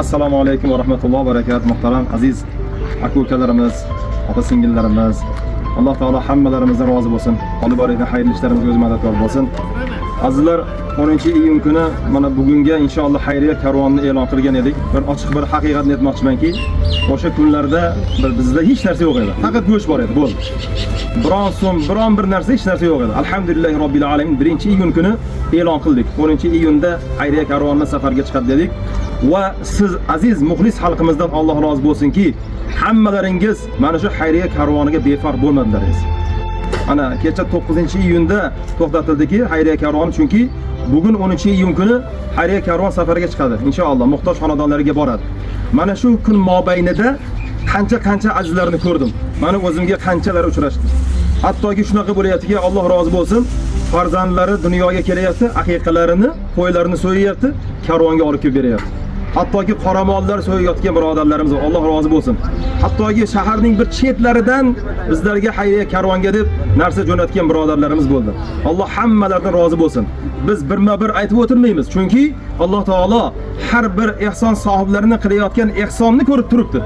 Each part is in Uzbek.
Assalomu alaykum va rahmatullohi va barakatuh. Muhtaram aziz aka-ukalarimiz, opa-singillarimiz, Alloh taolo hammalarimizdan rozi bo'lsin. Olib borayotgan xayrli ishlarimizga o'z madadkor bo'lsin. Azizlar, 10-iyun kuni mana bugunga inshaalloh xayriya karvonini e'lon qilgan edik. Bir ochiq bir haqiqatni aytmoqchimanki, o'sha kunlarda bizda hech narsa yo'q edi. Faqat go'sht bor edi, bo'ldi. Biron so'm, biron bir narsa, hech narsa yo'q edi. Alhamdulillah robbil alamin 1-iyun kuni e'lon qildik. 10-iyunda xayriya karvonini safarga chiqadi dedik. Va siz aziz muxlis xalqimizdan Alloh rozi bo'lsinki, hammalaringiz mana shu xayriya karvoniga befarq bo'lmadilaringiz. Ana kecha 9-iyunda to'xtatildiki xayriya karvoni, chunki bugun 10-iyun kuni xayriya karvon safariga chiqadi. Inshaalloh muhtoj xonadonlarga boradi. Mana shu kun mobaynida qancha azizlarni ko'rdim. Mana o'zimga qanchalar uchrashdi. Hattoki shunaqa bo'layaptiki, Alloh rozi bo'lsin, farzandlari dunyoga kelyapti, aqiqalarini, qo'ylarini so'yayapti, karvonga olib kelib beryapti. Hattoki qoramollar so'yayotgan birodarlarimiz, Alloh rozi bo'lsin. Hattoki shaharning bir chetlaridan bizlarga xayriya karvonga deb narsa jo'natgan birodarlarimiz bo'ldi. Alloh hammalaridan rozi bo'lsin. Biz birma-bir aytib o'tirmaymiz, chunki Alloh taolo har bir ehson sohiblarining qilayotgan ehsonni ko'rib turibdi.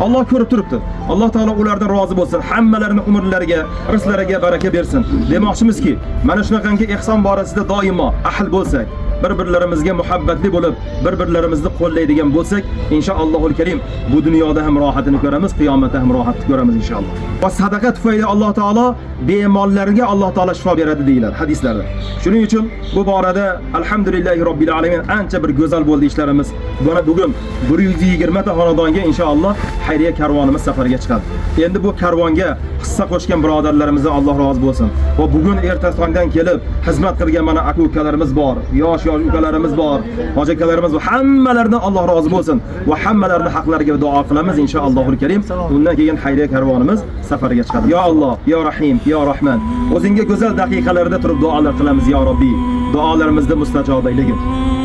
Alloh ko'rib turibdi. Alloh taolo ulardan rozi bo'lsin. Hammalarini umrlariga, rizqlariga baraka bersin. Demoqchimizki, mana shunaqangi ehson borasida doimo ahl bo'lsak, bir-birlarimizga muhabbatli bo'lib, bir-birlarimizni qo'llaydigan bo'lsak, inshaallohul karim bu dunyoda ham rohatini ko'ramiz, qiyomatda ham rohatni ko'ramiz inshaalloh. Va sadaqa tufayli Alloh taolo bemorlarga Alloh taolo shifo beradi deyiladi hadislarda. Shuning uchun bu borada alhamdulillahi robbil alamin ancha bir go'zal bo'ldi ishlarimiz. Mana bugun 120 ta xonadonga inshaalloh xayriya karvonimiz safarga chiqadi. Endi bu karvonga hissa qo'shgan birodarlarimizdan Alloh rozi bo'lsin. Va bugun ertasi tongdan kelib xizmat qilgan mana aka-ukalarimiz bor, yosh ukalarimiz bor, hojakalarimiz bor. Hammalaridan Alloh rozi bo'lsin va hammalarini haqlariga duo qilamiz inshaallohul karim. Undan keyin xayriya karvonimiz safariga chiqadi. Ya Alloh, ya Rahim, ya Rahman. O'zingga go'zal daqiqalarda turib duolar qilamiz ya Robbi. Duolarimizni mustajob aylagin.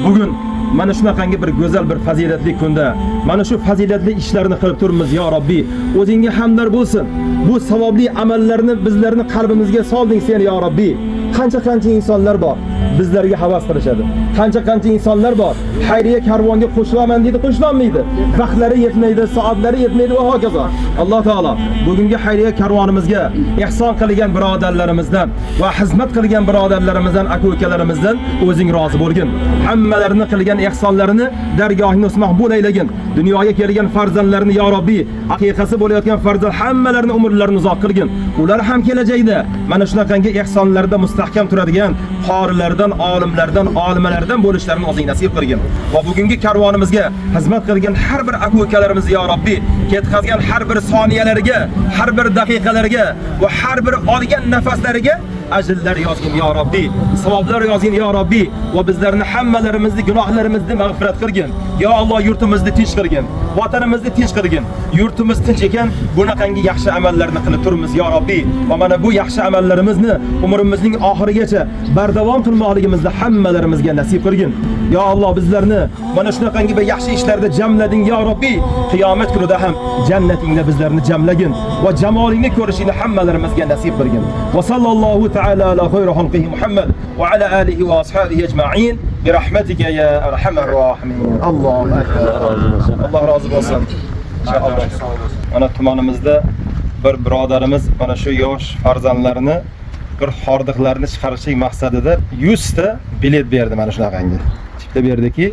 Bugun mana shunaqangi bir go'zal bir fazilatli kunda mana shu fazilatli ishlarni qilib turibmiz ya Robbi. O'zingga hamdlar bo'lsin. Bu savobli amallarni bizlarni qalbimizga solding sen ya Robbi. Qancha insonlar bor bizlarga havas qilishadi. Qancha insonlar bor xayriya karvonga qo'shilaman deydi, qo'shilmaydi. Vaqtlari yetmaydi, soatlari yetmaydi va hokazo. Alloh taolo bugungi xayriya karvonimizga ihson qilgan birodarlarimizdan va xizmat qilgan birodarlarimizdan, aka-ukalarimizdan o'zing rozi bo'lgin. Hammalarini qilgan ihsonlarini dargohingda maqbul aylagin. Dunyoga kelgan farzandlarini ya Robbi, haqiqasi bo'layotgan farzand hammalarini umrlarini uzoq qilgin. Ular ham kelajakda mana shunaqangi ihsonlarda mustahkam turadigan qorilardan, olimlardan, olimalardan bo'lishlarini o'zing nasib qilgin. Va bugungi karvonimizga xizmat qilgan har bir aka-ukalarimiz ya Robbi, ketkazgan har bir soniyalariga, har bir daqiqalariga va har bir olgan nafaslariga ajrlar yozgin ya Robbi, savoblar yozgin ya Robbi va bizlarni hammalarimizni gunohlarimizni mag'firat qilgin. Ya Alloh, yurtimizni tinch qilgin, vatanimizni tinch qilgin. Yurtimiz tinch ekan, bunaqangi yaxshi amallarni qilib turibmiz ya Robbi. Va mana bu yaxshi amallarimizni umrimizning oxirigacha bardavom qilmoqligimizni hammalarimizga nasib qilgin. Ya Alloh, bizlarni mana shunaqangi bir yaxshi ishlarda jamlading ya Robbi. Qiyomat kunida ham jannatingda bizlarni jamlagin va jamolingni ko'rishini hammalarimizga nasib qilgin. Va sallallohu ta'ala ala khayri xalqihi Muhammad va ala alihi va ashabihi ajma'in bi rahmatika ya arhamar rohimin. Allohu akbar. Alloh rozi bo'lsin. Inshaalloh. Mana tumanimizda bir birodarimiz mana shu yosh farzandlarini bir hordiqlarni chiqarishlik maqsadida 100 ta bilet berdi mana shunaqangi. Chipta berdiki,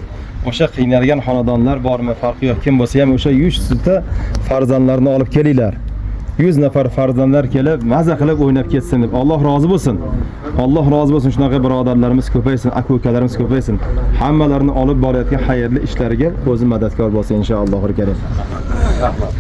o'sha qiynalgan xonadonlar bormi, farqi yo'q, kim bo'lsa ham o'sha 100 ta farzandlarni olib kelinglar. 100 nafar farzandlar kelib, maza qilib o'ynab ketsin deb. Alloh rozi bo'lsin. Alloh rozi bo'lsin. Shunaqa birodarlarimiz ko'paysin, aka-ukalarimiz ko'paysin. Hammalarini olib borayotgan xayrli ishlariga o'zi madadkor bo'lsin inshaallohul karim. Rahmat.